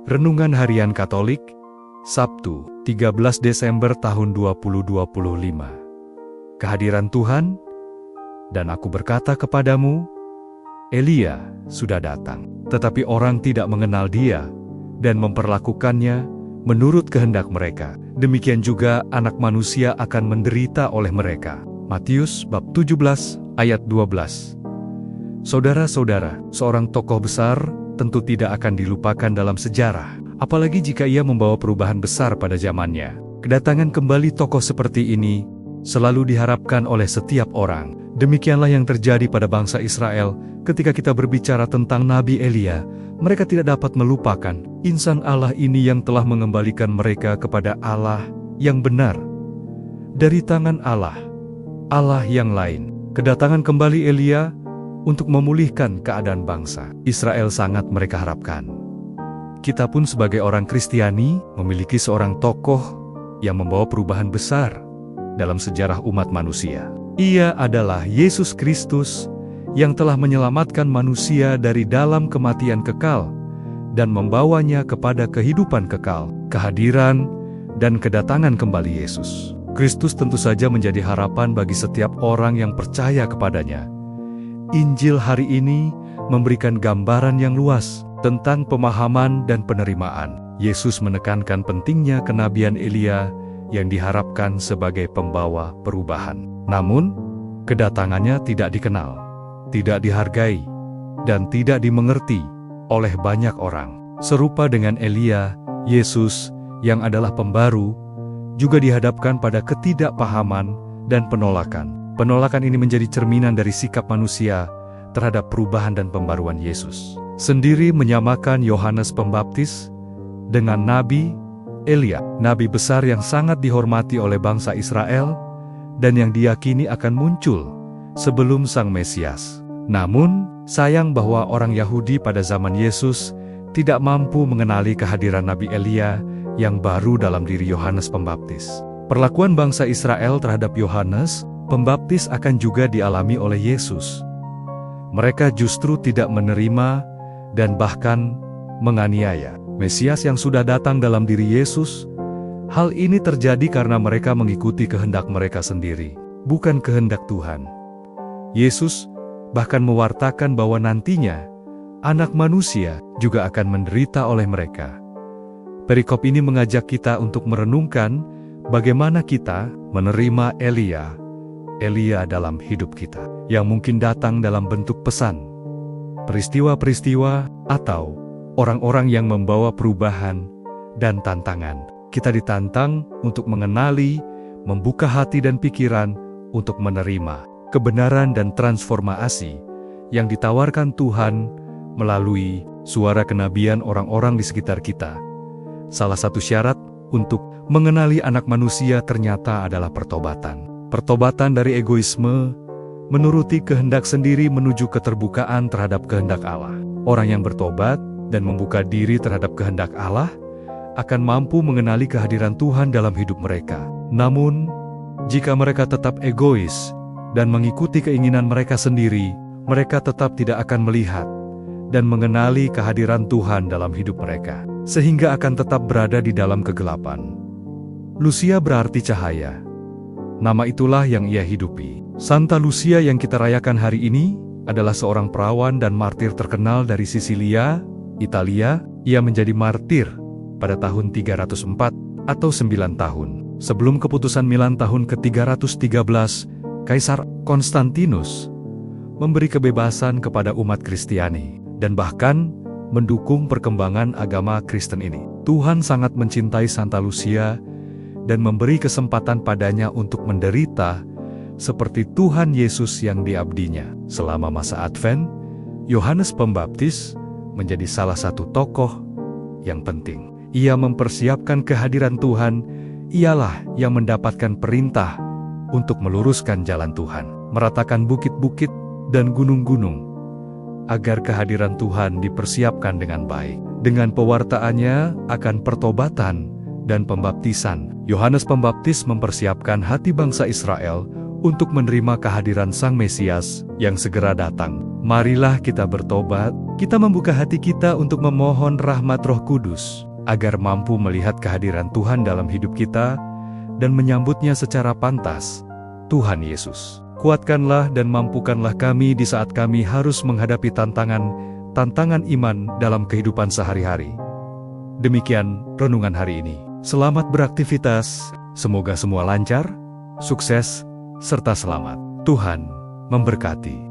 Renungan Harian Katolik, Sabtu, 13 Desember tahun 2025. Kehadiran Tuhan, dan aku berkata kepadamu, Elia sudah datang, tetapi orang tidak mengenal dia dan memperlakukannya menurut kehendak mereka. Demikian juga Anak Manusia akan menderita oleh mereka. Matius bab 17 ayat 12. Saudara-saudara, seorang tokoh besar tentu tidak akan dilupakan dalam sejarah, apalagi jika ia membawa perubahan besar pada zamannya. Kedatangan kembali tokoh seperti ini selalu diharapkan oleh setiap orang. Demikianlah yang terjadi pada bangsa Israel ketika kita berbicara tentang Nabi Elia. Mereka tidak dapat melupakan insan Allah ini yang telah mengembalikan mereka kepada Allah yang benar dari tangan Allah yang lain. Kedatangan kembali Elia untuk memulihkan keadaan bangsa Israel sangat mereka harapkan. Kita pun sebagai orang Kristiani memiliki seorang tokoh yang membawa perubahan besar dalam sejarah umat manusia. Ia adalah Yesus Kristus yang telah menyelamatkan manusia dari dalam kematian kekal dan membawanya kepada kehidupan kekal. Kehadiran dan kedatangan kembali Yesus Kristus tentu saja menjadi harapan bagi setiap orang yang percaya kepadanya. Injil hari ini memberikan gambaran yang luas tentang pemahaman dan penerimaan. Yesus menekankan pentingnya kenabian Elia yang diharapkan sebagai pembawa perubahan. Namun, kedatangannya tidak dikenal, tidak dihargai, dan tidak dimengerti oleh banyak orang. Serupa dengan Elia, Yesus yang adalah pembaru juga dihadapkan pada ketidakpahaman dan penolakan. Penolakan ini menjadi cerminan dari sikap manusia terhadap perubahan dan pembaruan Yesus. Sendiri menyamakan Yohanes Pembaptis dengan Nabi Elia, nabi besar yang sangat dihormati oleh bangsa Israel dan yang diyakini akan muncul sebelum Sang Mesias. Namun, sayang bahwa orang Yahudi pada zaman Yesus tidak mampu mengenali kehadiran Nabi Elia yang baru dalam diri Yohanes Pembaptis. Perlakuan bangsa Israel terhadap Yohanes Pembaptis akan juga dialami oleh Yesus. Mereka justru tidak menerima dan bahkan menganiaya Mesias yang sudah datang dalam diri Yesus. Hal ini terjadi karena mereka mengikuti kehendak mereka sendiri, bukan kehendak Tuhan. Yesus bahkan mewartakan bahwa nantinya Anak Manusia juga akan menderita oleh mereka. Perikop ini mengajak kita untuk merenungkan bagaimana kita menerima Elia dalam hidup kita, yang mungkin datang dalam bentuk pesan, peristiwa-peristiwa, atau orang-orang yang membawa perubahan dan tantangan. Kita ditantang untuk mengenali, membuka hati dan pikiran untuk menerima kebenaran dan transformasi yang ditawarkan Tuhan melalui suara kenabian orang-orang di sekitar kita. Salah satu syarat untuk mengenali Anak Manusia ternyata adalah pertobatan. Pertobatan dari egoisme, menuruti kehendak sendiri menuju keterbukaan terhadap kehendak Allah. Orang yang bertobat dan membuka diri terhadap kehendak Allah akan mampu mengenali kehadiran Tuhan dalam hidup mereka. Namun, jika mereka tetap egois dan mengikuti keinginan mereka sendiri, mereka tetap tidak akan melihat dan mengenali kehadiran Tuhan dalam hidup mereka, sehingga akan tetap berada di dalam kegelapan. Lucia berarti cahaya. Nama itulah yang ia hidupi. Santa Lucia yang kita rayakan hari ini adalah seorang perawan dan martir terkenal dari Sisilia, Italia. Ia menjadi martir pada tahun 304 atau 9 tahun. Sebelum keputusan Milan tahun ke-313, Kaisar Konstantinus memberi kebebasan kepada umat Kristiani dan bahkan mendukung perkembangan agama Kristen ini. Tuhan sangat mencintai Santa Lucia dan memberi kesempatan padanya untuk menderita seperti Tuhan Yesus yang diabdinya. Selama masa Advent, Yohanes Pembaptis menjadi salah satu tokoh yang penting. Ia mempersiapkan kehadiran Tuhan, ialah yang mendapatkan perintah untuk meluruskan jalan Tuhan, meratakan bukit-bukit dan gunung-gunung, agar kehadiran Tuhan dipersiapkan dengan baik. Dengan pewartaannya akan pertobatan dan pembaptisan, Yohanes Pembaptis mempersiapkan hati bangsa Israel untuk menerima kehadiran Sang Mesias yang segera datang. Marilah kita bertobat, kita membuka hati kita untuk memohon rahmat Roh Kudus, agar mampu melihat kehadiran Tuhan dalam hidup kita, dan menyambutnya secara pantas. Tuhan Yesus, kuatkanlah dan mampukanlah kami di saat kami harus menghadapi tantangan iman dalam kehidupan sehari-hari. Demikian renungan hari ini. Selamat beraktivitas, semoga semua lancar, sukses, serta selamat. Tuhan memberkati.